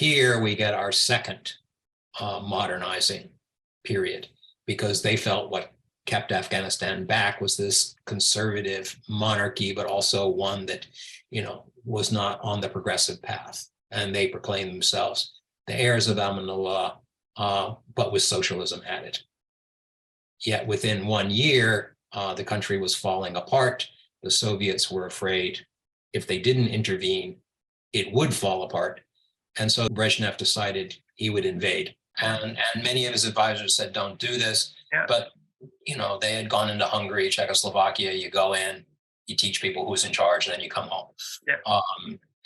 here we get our second modernizing period, because they felt what kept Afghanistan back was this conservative monarchy, but also one that, was not on the progressive path. And they proclaimed themselves the heirs of Amanullah, but with socialism added. Yet within 1 year, the country was falling apart. The Soviets were afraid if they didn't intervene, it would fall apart. And so Brezhnev decided he would invade. And many of his advisors said, don't do this. Yeah. But, they had gone into Hungary, Czechoslovakia, you go in, you teach people who's in charge, and then you come home. Yeah.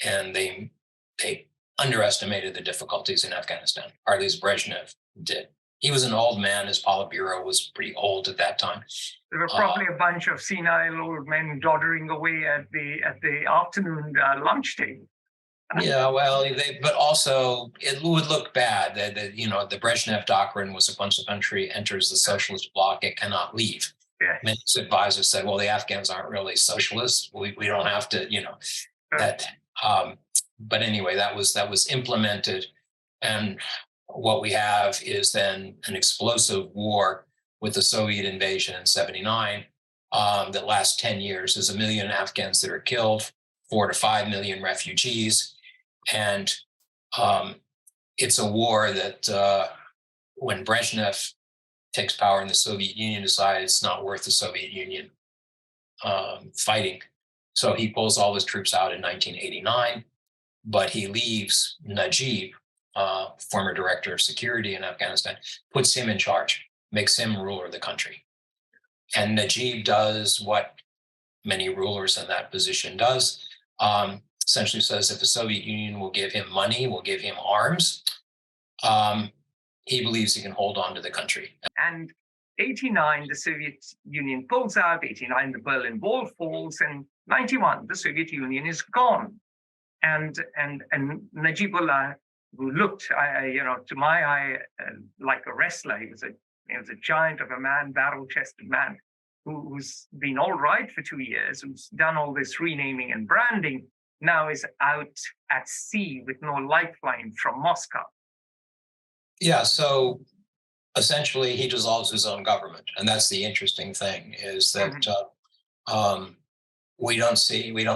And they underestimated the difficulties in Afghanistan, or at least Brezhnev did. He was an old man. His Politburo was pretty old at that time. There were probably a bunch of senile old men doddering away at the afternoon lunch table. Yeah, well, but also it would look bad that the Brezhnev doctrine was once the country enters the socialist bloc, it cannot leave. Yeah. Many advisors said, well, the Afghans aren't really socialists. We don't have to, that. But anyway, that was implemented, and what we have is then an explosive war with the Soviet invasion in '79 that lasts 10 years. There's 1 million Afghans that are killed, 4 to 5 million refugees. And it's a war that when Brezhnev takes power in the Soviet Union, decides it's not worth the Soviet Union fighting. So he pulls all his troops out in 1989, but he leaves Najib, former director of security in Afghanistan, puts him in charge, makes him ruler of the country. And Najib does what many rulers in that position does, essentially says if the Soviet Union will give him money, will give him arms, he believes he can hold on to the country. And 89, the Soviet Union pulls out, 89, the Berlin Wall falls, and 91, the Soviet Union is gone. And Najibullah, who looked, to my eye, like a wrestler, he was a giant of a man, barrel-chested man, who's been all right for 2 years, who's done all this renaming and branding, now is out at sea with no lifeline from Moscow. Yeah, so essentially he dissolves his own government. And that's the interesting thing, is that we don't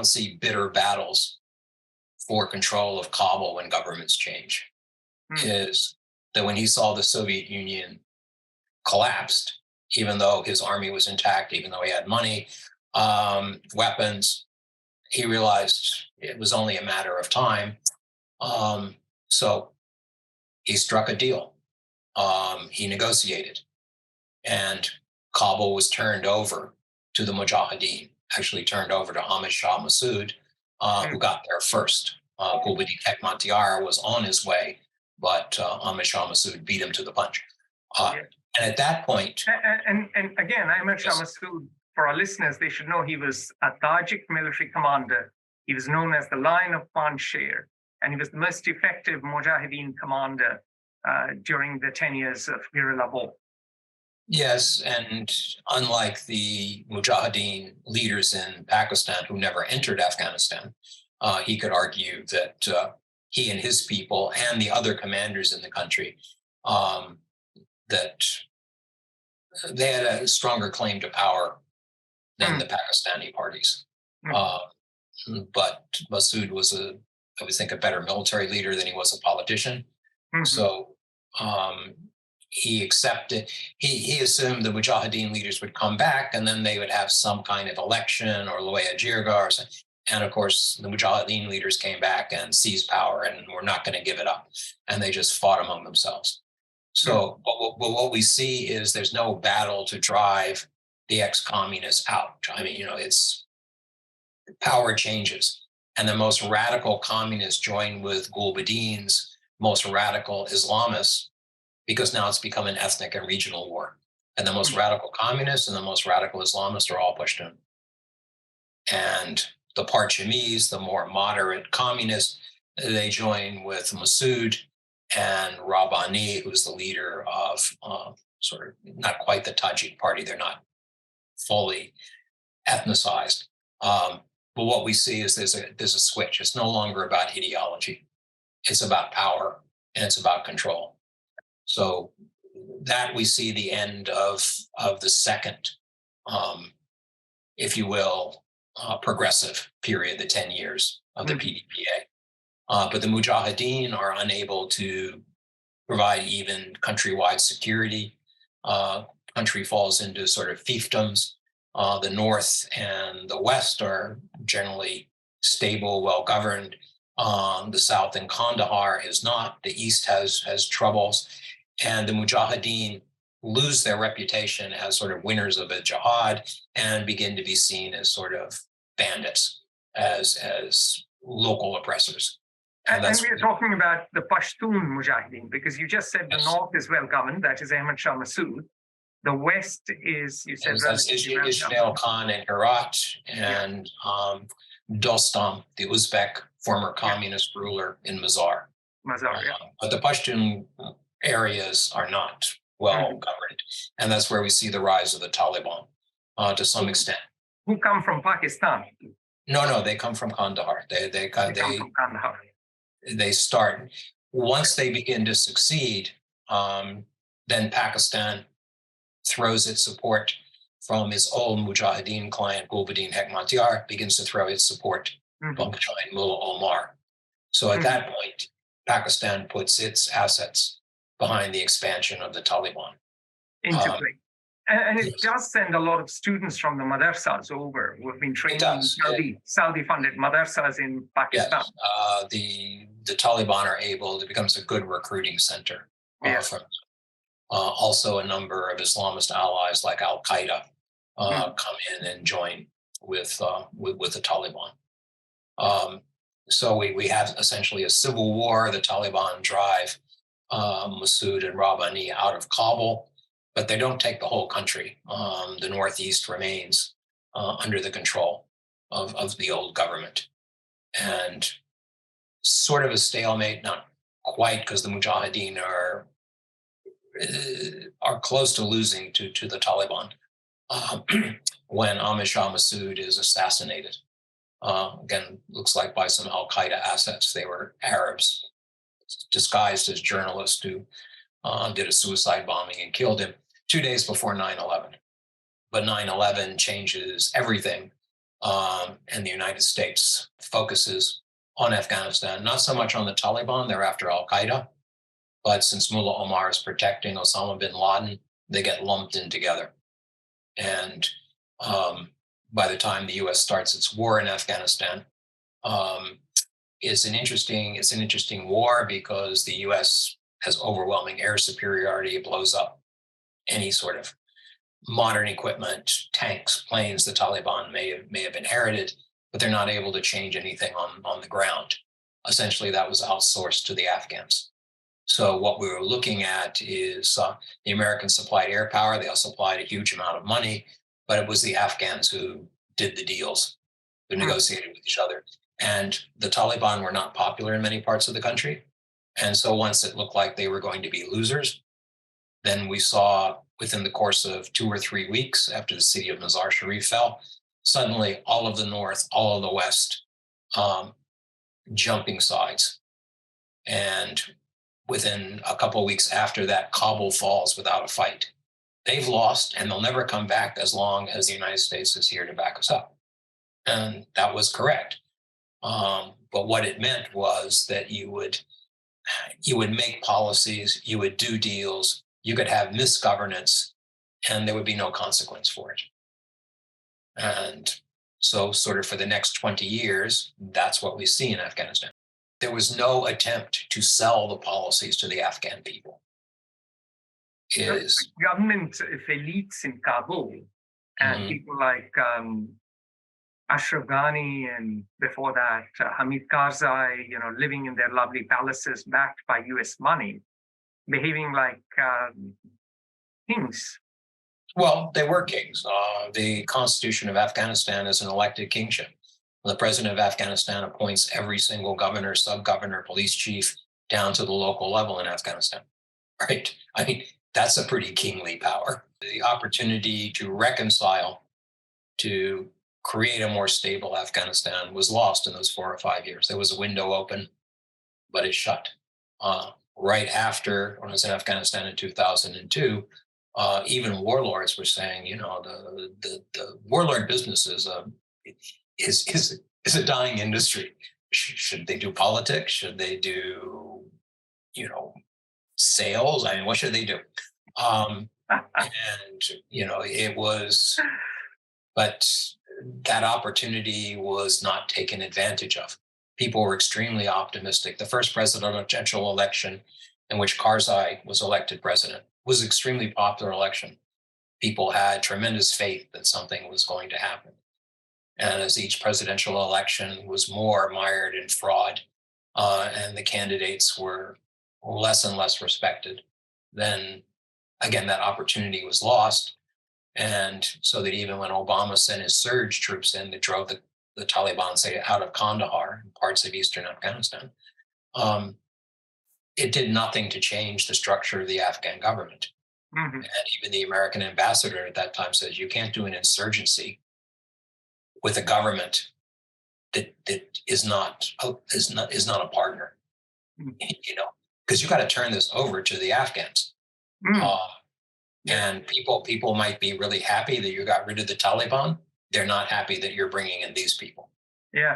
see bitter battles for control of Kabul when governments change. Is that when he saw the Soviet Union collapsed, even though his army was intact, even though he had money, weapons, he realized it was only a matter of time. So he struck a deal. He negotiated, and Kabul was turned over to the Mujahideen, actually turned over to Ahmad Shah Massoud, who got there first. Gulbuddin Hekmatyar was on his way, but Ahmad Shah Massoud beat him to the punch. And at that point... And again, Ahmad Shah Massoud, for our listeners, they should know he was a Tajik military commander. He was known as the Lion of Panjshir, and he was the most effective Mujahideen commander during the 10 years of guerrilla war. Yes, and unlike the Mujahideen leaders in Pakistan who never entered Afghanistan, he could argue that he and his people and the other commanders in the country, that they had a stronger claim to power than the Pakistani parties. But Massoud was I would think, a better military leader than he was a politician. So he accepted, he assumed the Mujahideen leaders would come back and then they would have some kind of election or Loya Jirga or something. And of course, the Mujahideen leaders came back and seized power and were not going to give it up. And they just fought among themselves. So what we see is there's no battle to drive the ex-communists out. I mean, it's power changes. And the most radical communists join with Gulbuddin's most radical Islamists, because now it's become an ethnic and regional war. And the most radical communists and the most radical Islamists are all pushed in. And the Parchamis, the more moderate communists, they join with Massoud and Rabbani, who's the leader of sort of not quite the Tajik party. They're not fully ethnicized. But what we see is there's a switch. It's no longer about ideology. It's about power and it's about control. So that we see the end of the second, if you will, progressive period, the 10 years of the PDPA. But the Mujahideen are unable to provide even countrywide security. Country falls into sort of fiefdoms. The North and the West are generally stable, well-governed. The South in Kandahar is not. The East has troubles. And the Mujahideen lose their reputation as sort of winners of a jihad and begin to be seen as sort of bandits, as local oppressors. And we're talking about the Pashtun Mujahideen, because you just said the North is well governed, that is Ahmad Shah Massoud. The West is, you said, that's Ismail Khan in Herat, and Dostam, the Uzbek former communist ruler in Mazar. But the Pashtun areas are not well governed, and that's where we see the rise of the Taliban to some extent. Who come from Pakistan? No, they come from Kandahar. They come from Kandahar. They start, once they begin to succeed, then Pakistan throws its support from its old Mujahideen client, Gulbuddin Hekmatyar, begins to throw its support behind Mullah Omar. So at that point, Pakistan puts its assets behind the expansion of the Taliban. Into play. And it does send a lot of students from the madrasas over who have been trained in Saudi-funded madrasas in Pakistan. Yes, the Taliban are able, it becomes a good recruiting center. Also, a number of Islamist allies like Al-Qaeda come in and join with the Taliban. So we have essentially a civil war. The Taliban drive Massoud and Rabbani out of Kabul, but they don't take the whole country. The Northeast remains under the control of the old government. And sort of a stalemate, not quite, because the Mujahideen are close to losing to the Taliban when Ahmad Shah Massoud is assassinated. Again, looks like by some Al-Qaeda assets. They were Arabs disguised as journalists who did a suicide bombing and killed him 2 days before 9/11. But 9/11 changes everything, and the United States focuses on Afghanistan, not so much on the Taliban, they're after Al-Qaeda, but since Mullah Omar is protecting Osama bin Laden, they get lumped in together. And by the time the U.S. starts its war in Afghanistan, it's an interesting war because the U.S. has overwhelming air superiority. It blows up any sort of modern equipment, tanks, planes the Taliban may have inherited, but they're not able to change anything on the ground. Essentially, that was outsourced to the Afghans. So what we were looking at is the Americans supplied air power. They also supplied a huge amount of money, but it was the Afghans who did the deals, who negotiated with each other. And the Taliban were not popular in many parts of the country. And so once it looked like they were going to be losers, then we saw within the course of 2 or 3 weeks after the city of Mazar Sharif fell, suddenly all of the North, all of the West, jumping sides. And within a couple of weeks after that, Kabul falls without a fight. They've lost and they'll never come back as long as the United States is here to back us up. And that was correct. But what it meant was that you would make policies, you would do deals, you could have misgovernance, and there would be no consequence for it. And so sort of for the next 20 years, that's what we see in Afghanistan. There was no attempt to sell the policies to the Afghan people. Government elites in Kabul and people like Ashraf Ghani and before that Hamid Karzai, living in their lovely palaces backed by US money, behaving like kings. Well, they were kings. The Constitution of Afghanistan is an elected kingship. The president of Afghanistan appoints every single governor, sub-governor, police chief down to the local level in Afghanistan, right? I mean, that's a pretty kingly power. The opportunity to reconcile, to create a more stable Afghanistan was lost in those 4 or 5 years. There was a window open. but it shut. Right after, when I was in Afghanistan in 2002, even warlords were saying, the warlord business is a dying industry. Should they do politics? Should they do, sales? I mean, what should they do? And it was, but that opportunity was not taken advantage of. People were extremely optimistic. The first presidential election in which Karzai was elected president was an extremely popular election. People had tremendous faith that something was going to happen. And as each presidential election was more mired in fraud, and the candidates were less and less respected, then again, that opportunity was lost. And so that even when Obama sent his surge troops in that drove the Taliban, say, out of Kandahar and parts of eastern Afghanistan, it did nothing to change the structure of the Afghan government. Mm-hmm. And even the American ambassador at that time says, you can't do an insurgency with a government that is not a partner, because you got to turn this over to the Afghans. And people might be really happy that you got rid of the Taliban. They're not happy that you're bringing in these people. Yeah.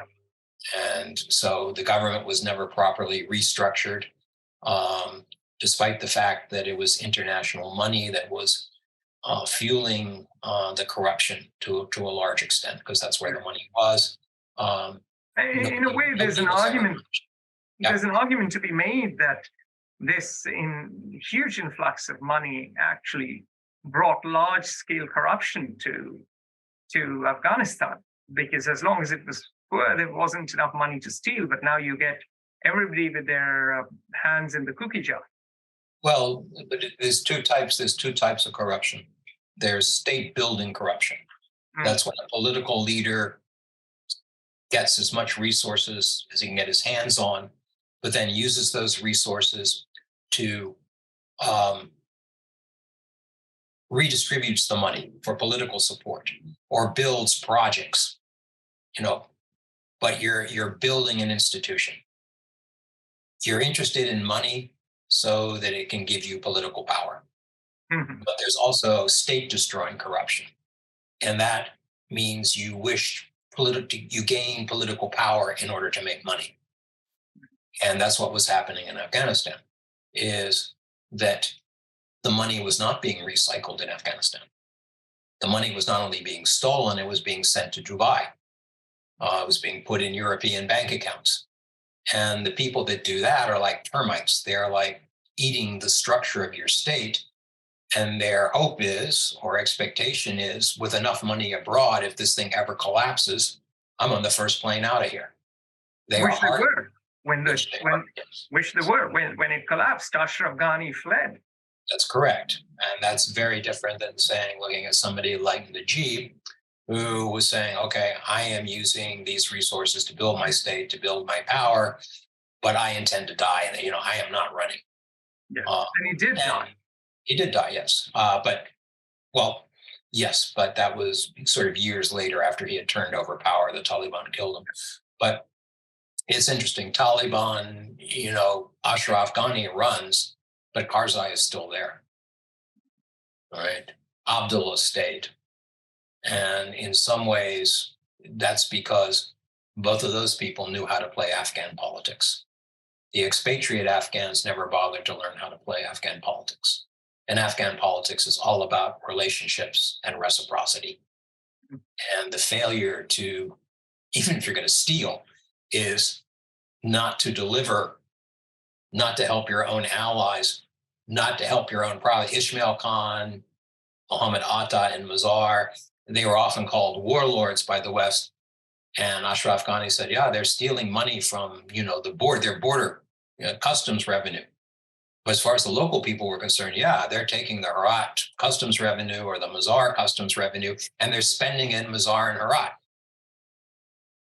And so the government was never properly restructured, despite the fact that it was international money that was fueling the corruption to a large extent, because that's where the money was. In a way, there's an argument. There's an argument to be made that this huge influx of money actually brought large-scale corruption to Afghanistan, because as long as it was poor, there wasn't enough money to steal. But now you get everybody with their hands in the cookie jar. Well, but there's two types. There's two types of corruption. There's state-building corruption. That's when a political leader gets as much resources as he can get his hands on, but then uses those resources to redistributes the money for political support or builds projects, but you're building an institution. You're interested in money so that it can give you political power. Mm-hmm. But there's also state-destroying corruption, and that means you gain political power in order to make money. And that's what was happening in Afghanistan, is that the money was not being recycled in Afghanistan. The money was not only being stolen, it was being sent to Dubai. It was being put in European bank accounts. And the people that do that are like termites. They're like eating the structure of your state. And their hope is, or expectation is, with enough money abroad, if this thing ever collapses, I'm on the first plane out of here. Which they were. When it collapsed, Ashraf Ghani fled. That's correct. And that's very different than looking at somebody like Najib, who was saying, okay, I am using these resources to build my state, to build my power, but I intend to die. And, I am not running. Yeah. And he did die. He did die, yes. Yes, but that was sort of years later after he had turned over power. The Taliban killed him. But it's interesting. Taliban, Ashraf Ghani runs, but Karzai is still there. All right. Abdullah stayed. And in some ways, that's because both of those people knew how to play Afghan politics. The expatriate Afghans never bothered to learn how to play Afghan politics. And Afghan politics is all about relationships and reciprocity. And the failure to, even if you're going to steal, is not to deliver, not to help your own allies, not to help your own private. Ismail Khan, Mohammed Atta, and Mazar, they were often called warlords by the West. And Ashraf Ghani said, yeah, they're stealing money from, their border customs revenue. But as far as the local people were concerned, yeah, they're taking the Herat customs revenue or the Mazar customs revenue, and they're spending in Mazar and Herat.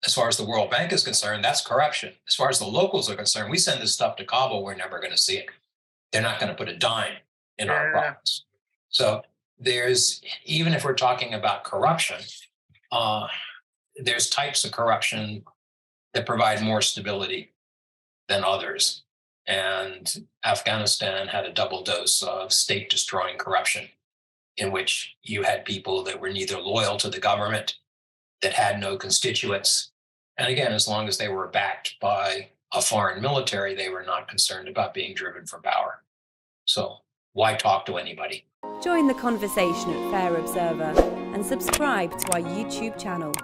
As far as the World Bank is concerned, that's corruption. As far as the locals are concerned, we send this stuff to Kabul, we're never going to see it. They're not going to put a dime in our province. So even if we're talking about corruption, there's types of corruption that provide more stability than others. And Afghanistan had a double dose of state-destroying corruption, in which you had people that were neither loyal to the government, that had no constituents. And again, as long as they were backed by a foreign military, they were not concerned about being driven from power. So why talk to anybody? Join the conversation at Fair Observer and subscribe to our YouTube channel.